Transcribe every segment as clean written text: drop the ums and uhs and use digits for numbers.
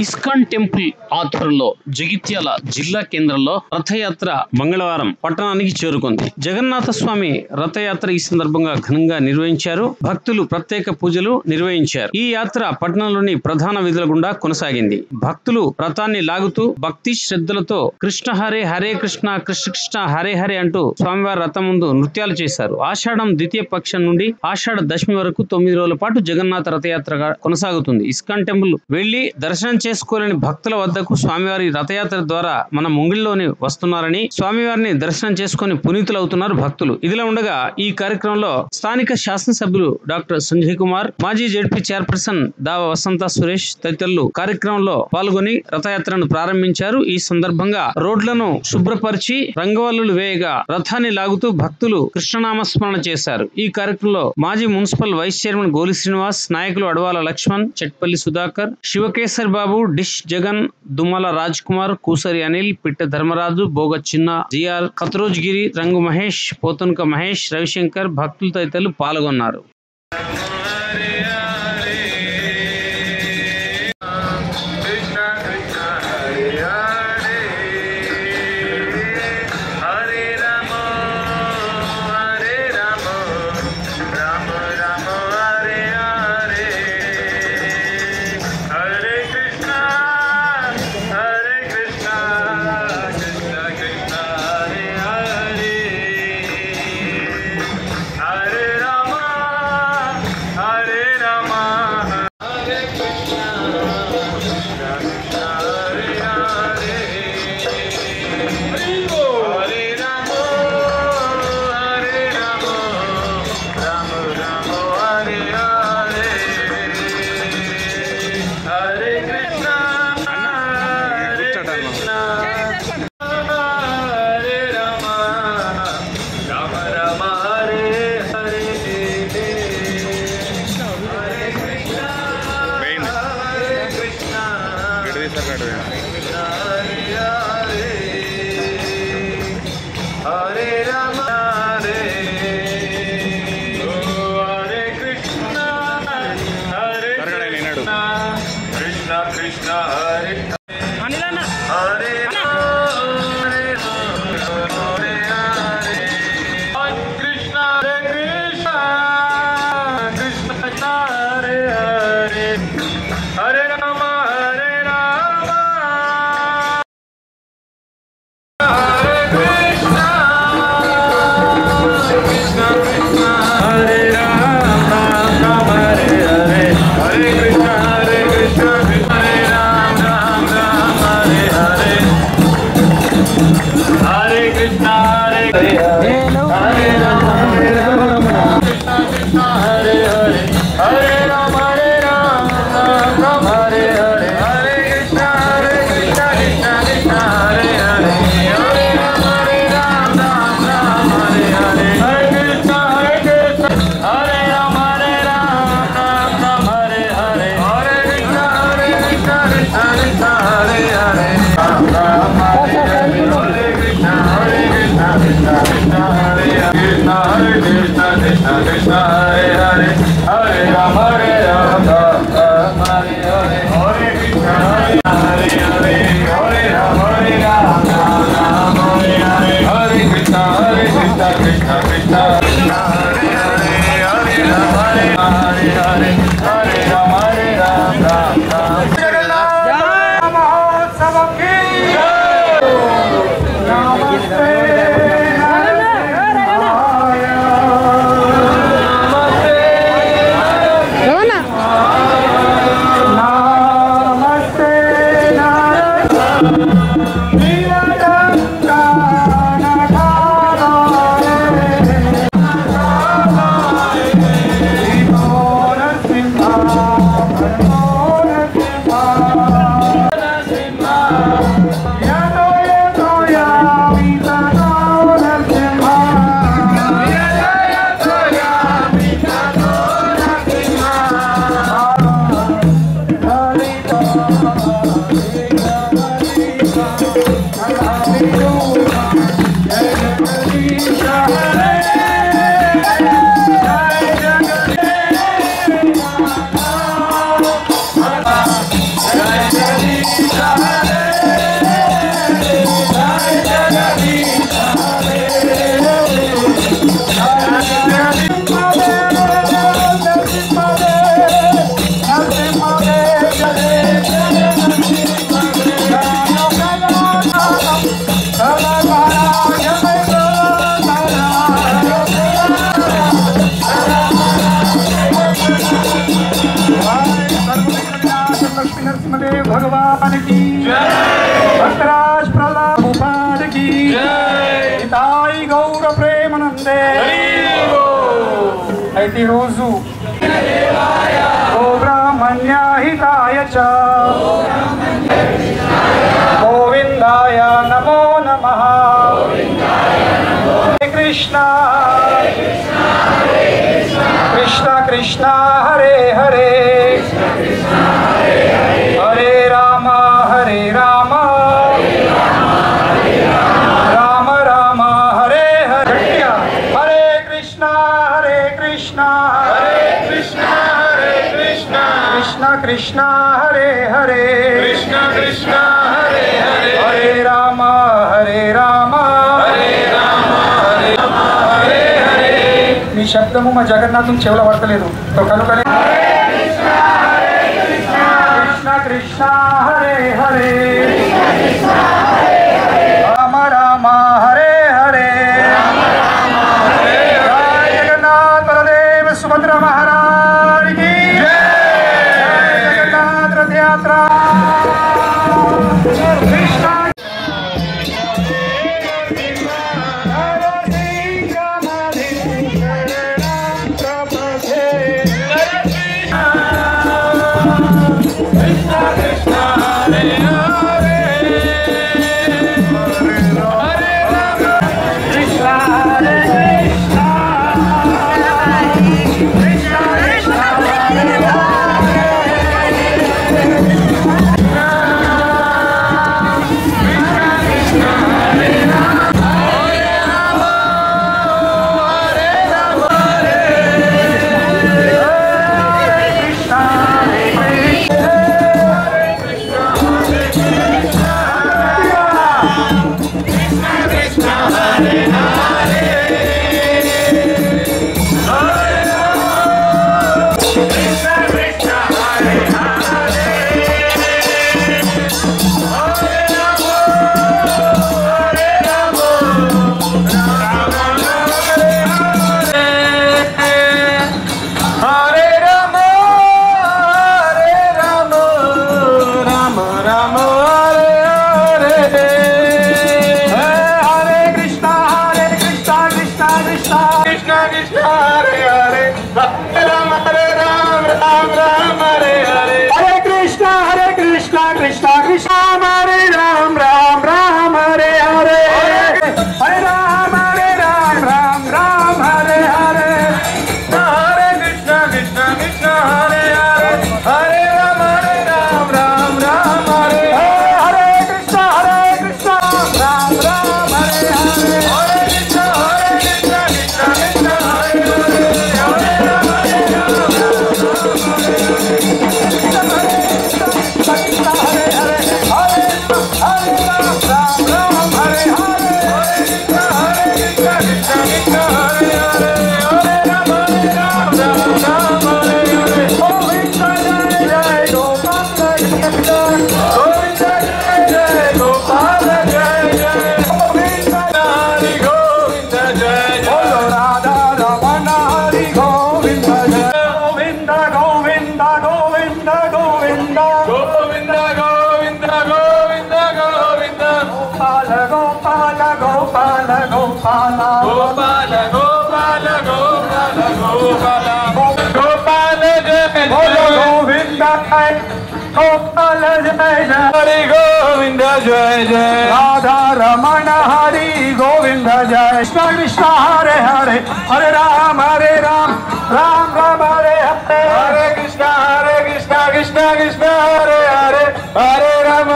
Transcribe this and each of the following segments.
ISKCON temple ఆధ్వర్యంలో జగిత్యాల జిల్లా కేంద్రంలో రథయాత్ర మంగళవారం పట్టణానికి చేరుకుంది. జగన్నాథ స్వామి రథయాత్ర ఈ సందర్భంగా ఘనంగా నిర్వహించారు. భక్తులు ప్రత్యేక పూజలు నిర్వహించారు. ఈ యాత్ర పట్టణంలోని ప్రధాన వీధుల గుండా కొనసాగింది. భక్తులు రథాన్ని లాగుతూ భక్తి శ్రద్ధలతో కృష్ణ హరే హరే కృష్ణ కృష్ణ కృష్ణ హరే హరే అంటూ స్వామివారి రథం ముందు నృత్యాలు చేశారు. ఆషాఢం ద్వితీయ పక్షం నుండి ఆషాఢ దశమి వరకు 9 రోజుల పాటు జగన్నాథ రథయాత్రగా కొనసాగుతుంది. ఇస్కాన్ టెంపుల్ వెళ్లి దర్శనం చేసుకోలేని భక్తుల వద్దకు స్వామివారి రథయాత్ర ద్వారా మన ముంగిళ్ళలోని వస్తున్నారని, స్వామివారిని దర్శనం చేసుకుని పునీతులవుతున్నారు భక్తులు. ఇదిలా ఉండగా ఈ కార్యక్రమంలో స్థానిక శాసనసభ్యులు డాక్టర్ సంజయ్ కుమార్, మాజీ జెడ్పీ చైర్పర్సన్ దావ వసంత సురేష్ తదితరులు కార్యక్రమంలో పాల్గొని రథయాత్రను ప్రారంభించారు. ఈ సందర్భంగా రోడ్లను శుభ్రపరిచి రంగవల్లులు వేయగా రథాన్ని లాగుతూ భక్తులు కృష్ణనామస్మరణ చేశారు. ఈ కార్యక్రమంలో మాజీ మున్సిపల్ వైస్ చైర్మన్ గోలి శ్రీనివాస్, నాయకులు అడవాల లక్ష్మణ్, చెట్పల్లి సుధాకర్, శివకేశర్ బాబు, డిష్ జగన్, దుమ్మల రాజ్ కుమార్, కూసరి అనిల్, పిట్ట ధర్మరాజు, బోగ చిన్న, జిఆర్, ఖత్రోజ్ గిరి, రంగు మహేష్, పోతునక మహేష్, రవిశంకర్, భక్తులు తదితరులు పాల్గొన్నారు. Jai नरसिंहदेव भगवान की भक्तराज प्रहलाद गोपाल की हिताई गौर प्रेमानंदे ऐति रोजु ब्राह्मण्य हिताय च गोविंदाय नमो नमः कृष्णा कृष्णा कृष्णा हरे हरे हरे राम राम राम हरे हरे हरे कृष्णा कृष्णा कृष्णा कृष्णा हरे हरे कृष्णा कृष्णा हरे हरे हरे राम మీ శబ్దము మా జగన్నాథం చెవుల పడతలేదు కనుకనే కృష్ణ కృష్ణ హరే హరే రామ రామ హరే హరే జగన్నాథ బలదేవ సుభద్ర మహారాజ్ కి జగన్నాథ రథ యాత్ర కృష్ణ हरि गोविंद जय जय राधा रमण हरि गोविंद जय कृष्ण कृष्ण हरे हरे हरे राम राम राम हरे हरे हरे कृष्ण कृष्ण कृष्ण हरे हरे हरे राम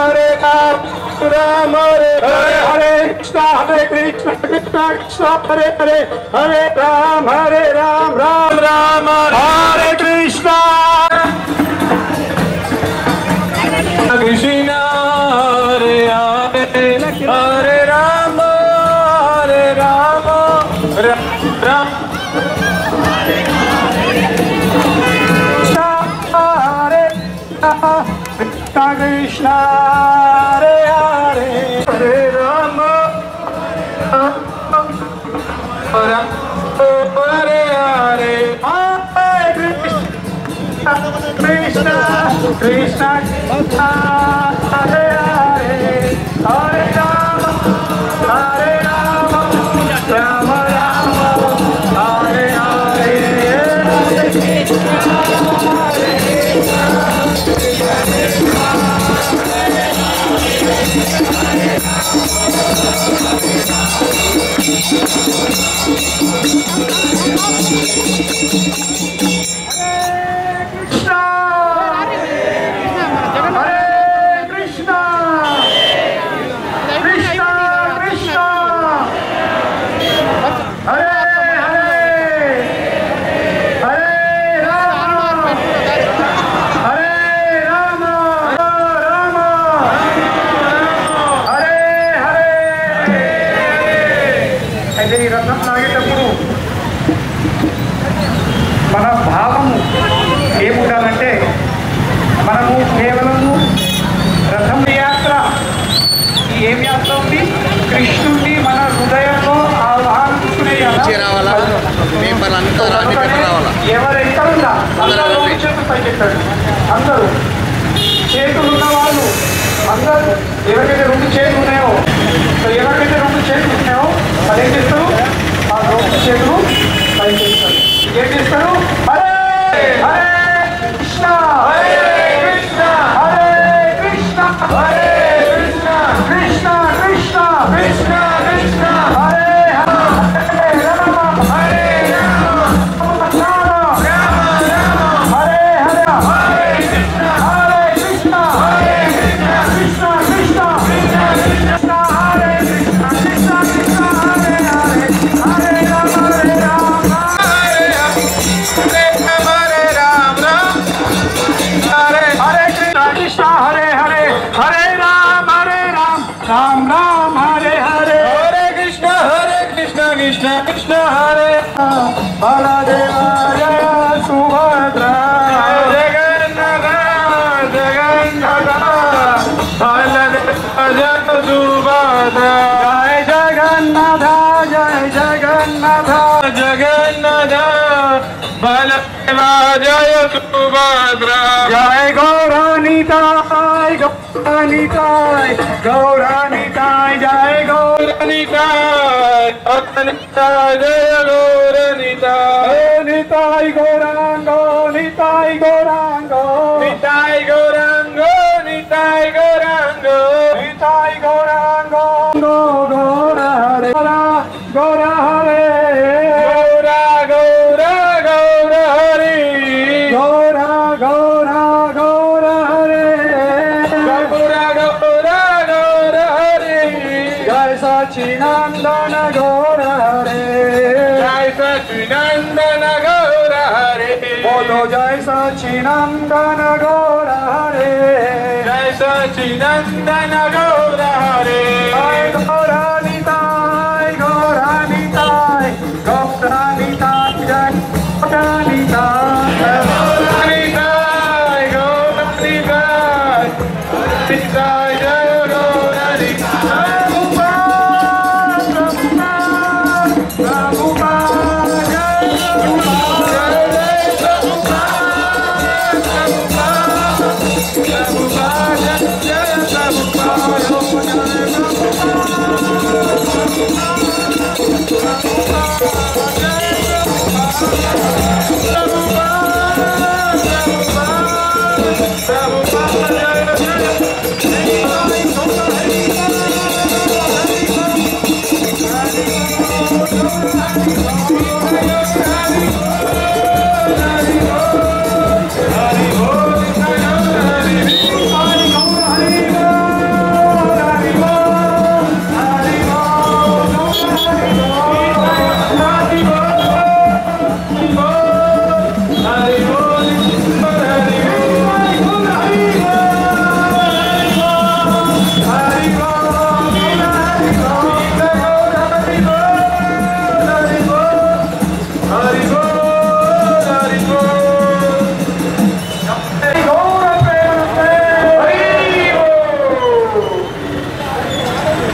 राम हरे हरे हरे कृष्ण कृष्ण कृष्ण हरे हरे हरे राम राम राम हरे Krishna Krishna Hare Hare Hare Ram Ram Krishna Hare Hare Hare Ram Hare Hare Krishna Krishna Hare Hare Hare Rama Hare Rama Rama Rama Hare Hare అయితే ఈ రథం లాగేటప్పుడు మన భావము ఏముండాలంటే మనము కేవలము రథం యాత్ర ఏం యాత్ర ఉంది కృష్ణుడిని మన హృదయంలో ఆహ్వానించుకునే ఎవరైతే ఉందా అందరూ చేతులు పైకెత్తాడు అందరూ చేతులు ఉన్న వాళ్ళు అందరూ ఎవరికైతే 2 చేతులు ఉన్నాయో ఎవరికైతే 2 చేతులు ఉన్నాయో అది ఏం చేస్తారు ఆ 2 చేతులు పైకెత్తారు ఏం చేస్తారు హరే హరే కృష్ణ హరే కృష్ణ హరే కృష్ణ హరే కృష్ణ కృష్ణ కృష్ణ కృష్ణ కృష్ణ హరే హరే రామ హరే రామ రామ రామ హరే హరే హరే కృష్ణ హరే కృష్ణ హరే కృష్ణ కృష్ణ కృష్ణ కృష్ణ కృష్ణ హరే కృష్ణ కృష్ణ కృష్ణ హరే హరే హరే రామ హరే రామ హరే రామ హరే హరే కృష్ణ కృష్ణ హరే హరే హరే రామ రామ రామ హరే హరే హరే కృష్ణ కృష్ణ కృష్ణ హరే బలదేవ జయ సుభద్రా జగన్నాథ జగన్నాథ బలదేవ జయ సుభద్రా జయ జగన్నాథ జయ జగన్నాథ జగన్నాథ బలదేవ జయ సుభద్రా జయ గౌరానితాయ గౌరానితాయ గౌరానితాయ జయ గౌరానితాయ అనితాయ జయ గౌరానితాయ నితాయ గౌరాంగో నితాయ గౌరాంగో నితాయ గౌరాంగో నితాయ గౌరాంగో నితాయ గౌరాంగో గౌర హరే గౌర హరే గౌర గౌర గౌర హరే గౌర గౌర గౌర హరే గౌర గౌర గౌర హరే జయ సచ్చినందన గౌర హరే జయ సచ్చినందన గౌర హరే బోలో జయ సచ్చినందన గౌర హరే జయ సచ్చినందన గౌర హరే గౌరానితాయ గౌరానితాయ గౌరానితాయ జయ గౌరానితాయ గౌరానితాయ గౌరానితాయ